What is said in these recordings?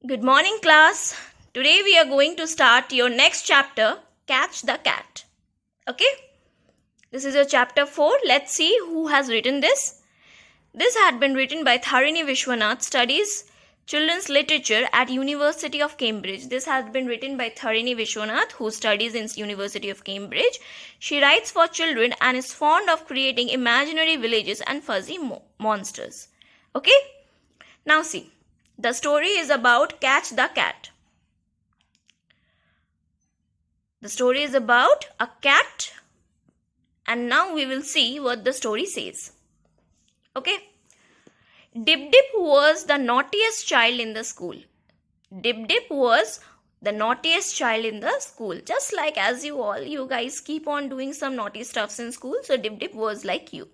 Good morning, class. Today we are going to start your next chapter, Catch the Cat. Okay? This is your chapter 4. Let's see who has written this. This had been written by Tharini Vishwanath, studies children's literature at University of Cambridge. This has been written by Tharini Vishwanath, who studies in University of Cambridge. She writes for children and is fond of creating imaginary villages and fuzzy monsters. Okay? Now see. The story is about Catch the Cat. The story is about a cat, and now we will see what the story says. Okay? Dip Dip was the naughtiest child in the school. Dip Dip was the naughtiest child in the school. Just like as you guys keep on doing some naughty stuffs in school, so Dip Dip was like you.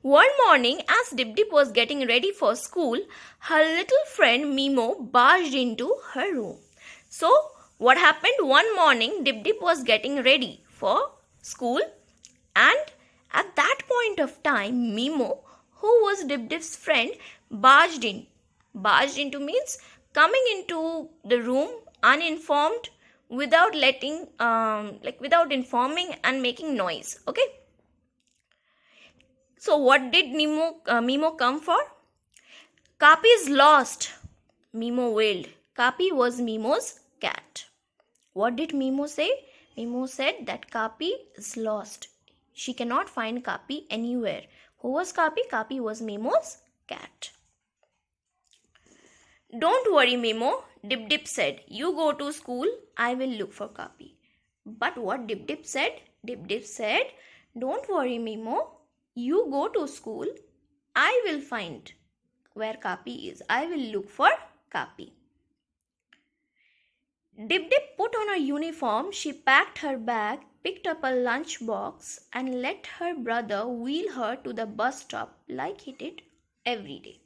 One morning, as Dip Dip was getting ready for school, her little friend Mimo barged into her room. So, what happened? One morning, Dip Dip was getting ready for school, and at that point of time, Mimo, who was Dip Dip's friend, barged in. Barged into means coming into the room uninformed, without without informing and making noise. Okay. So what did Mimo come for? Kapi is lost, Mimo wailed. Kapi was Mimo's cat. What did Mimo say? Mimo said that Kapi is lost. She cannot find Kapi anywhere. Who was Kapi? Kapi was Mimo's cat. Don't worry, Mimo, Dip Dip said. You go to school, I will look for Kapi. But what Dip Dip said? Dip Dip said, don't worry, Mimo. You go to school, I will find where Kapi is. I will look for Kapi. Dip Dip put on her uniform, she packed her bag, picked up a lunch box and let her brother wheel her to the bus stop like he did every day.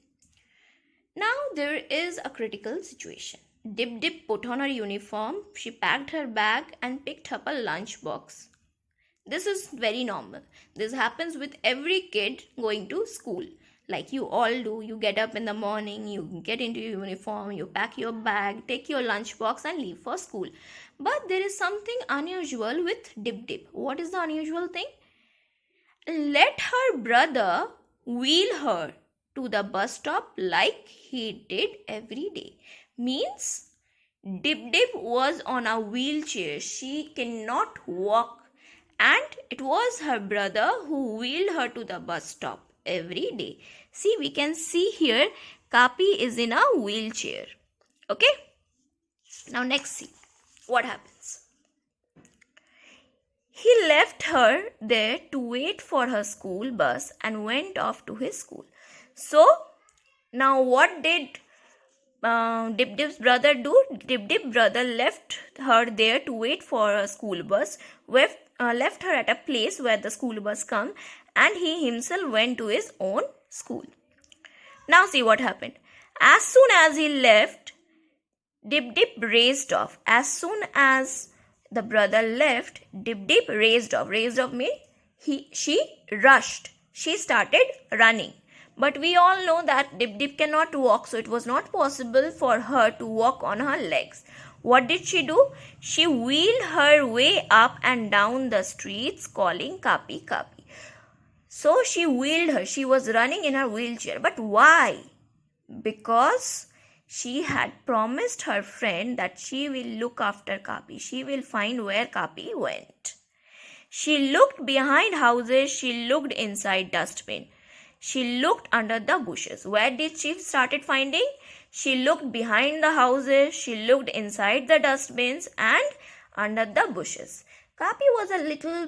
Now there is a critical situation. Dip Dip put on her uniform, she packed her bag and picked up a lunch box. This is very normal. This happens with every kid going to school. Like you all do. You get up in the morning, you get into your uniform, you pack your bag, take your lunch box and leave for school. But there is something unusual with Dip Dip. What is the unusual thing? Let her brother wheel her to the bus stop like he did every day. Means Dip Dip was on a wheelchair. She cannot walk. And it was her brother who wheeled her to the bus stop every day. See, we can see here, Kapi is in a wheelchair. Okay? Now next see, what happens? He left her there to wait for her school bus and went off to his school. So, now what did Dip Dip's brother do? Dip Dip brother left her there to wait for a school bus, left her at a place where the school bus come, and he himself went to his own school. Now see what happened. As soon as he left, Dip Dip raced off. As soon as the brother left, Dip Dip raced off. Raced off means she rushed. She started running. But we all know that Dip Dip cannot walk, so it was not possible for her to walk on her legs. What did she do? She wheeled her way up and down the streets calling Kapi Kapi. So she wheeled her. She was running in her wheelchair. But why? Because she had promised her friend that she will look after Kapi. She will find where Kapi went. She looked behind houses. She looked inside dustbin. She looked under the bushes. Where did she started finding? She looked behind the houses. She looked inside the dustbins and under the bushes. Kapi was a little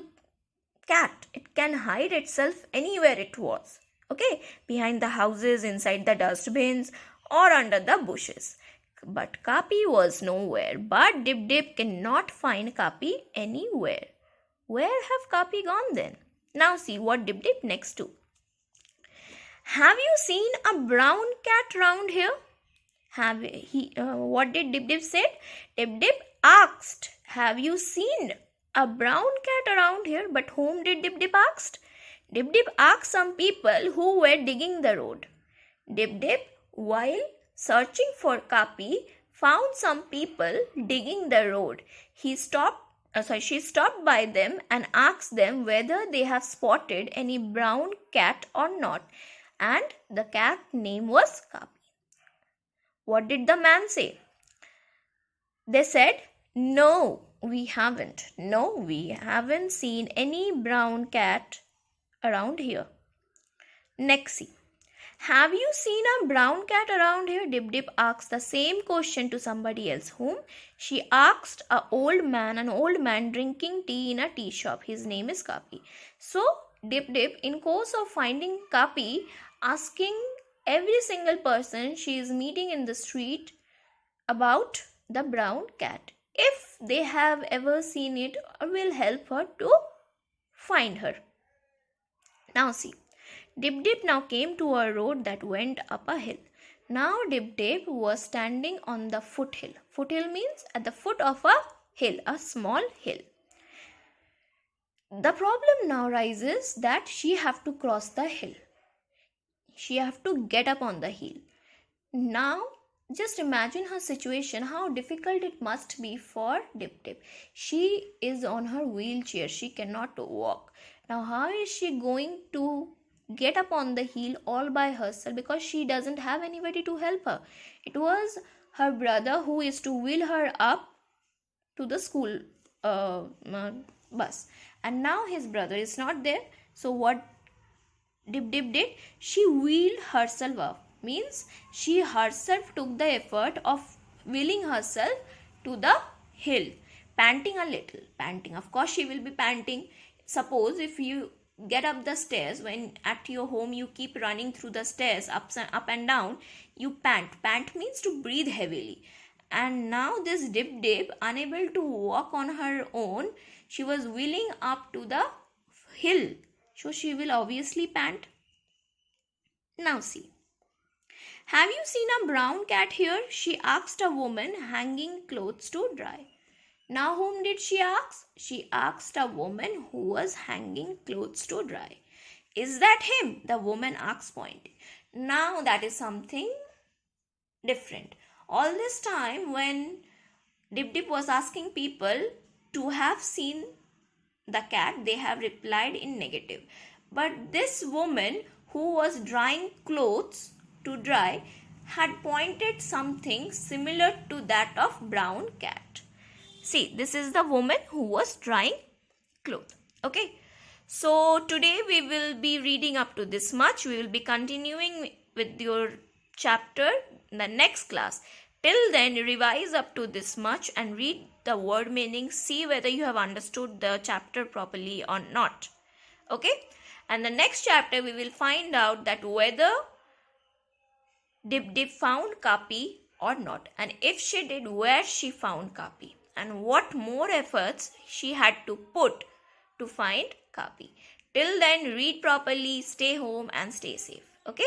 cat. It can hide itself anywhere it was. Okay, behind the houses, inside the dustbins or under the bushes. But Kapi was nowhere. But Dip Dip cannot find Kapi anywhere. Where have Kapi gone then? Now see what Dip Dip next do. Have you seen a brown cat round here? What did Dip Dip say? Dip Dip asked, have you seen a brown cat around here? But whom did Dip Dip ask? Dip Dip asked some people who were digging the road. Dip Dip, while searching for Kapi, found some people digging the road. She stopped by them and asked them whether they have spotted any brown cat or not. And the cat name was Kapi. What did the man say? They said, No, we haven't. No, we haven't seen any brown cat around here. Next, have you seen a brown cat around here? Dip Dip asked the same question to somebody else, whom she asked an old man drinking tea in a tea shop. His name is Kapi. So Dip Dip, in course of finding Kapi, asking every single person she is meeting in the street about the brown cat. If they have ever seen it, will help her to find her. Now see, Dip Dip now came to a road that went up a hill. Now Dip Dip was standing on the foothill. Foothill means at the foot of a hill, a small hill. The problem now rises that she have to cross the hill. She have to get up on the hill. Now just imagine her situation, how difficult it must be for Dip Dip. She is on her wheelchair. She cannot walk. Now how is she going to get up on the hill all by herself, because she doesn't have anybody to help her? It was her brother who is to wheel her up to the school bus, and now his brother is not there. So what Dip Dip did? She wheeled herself up, means she herself took the effort of wheeling herself to the hill, panting a little. Panting, of course she will be panting. Suppose if you get up the stairs, when at your home you keep running through the stairs up and down, you pant means to breathe heavily. And now this Dip Dip, unable to walk on her own, she was wheeling up to the hill, so she will obviously pant. Now see, have you seen a brown cat here? She asked a woman hanging clothes to dry. Now whom did she ask? She asked a woman who was hanging clothes to dry. Is that him? The woman asked pointing. Now that is something different. All this time when Dip Dip was asking people to have seen the cat, they have replied in negative. But this woman who was drying clothes to dry had pointed something similar to that of brown cat. See, this is the woman who was drying clothes. Okay. So today we will be reading up to this much. We will be continuing with your chapter in the next class. Till then, revise up to this much and read the word meaning. See whether you have understood the chapter properly or not. Okay. And the next chapter we will find out that whether Dip Dip found Kapi or not, and if she did, where she found Kapi, and what more efforts she had to put to find Kapi. Till then, read properly, stay home and stay safe. Okay.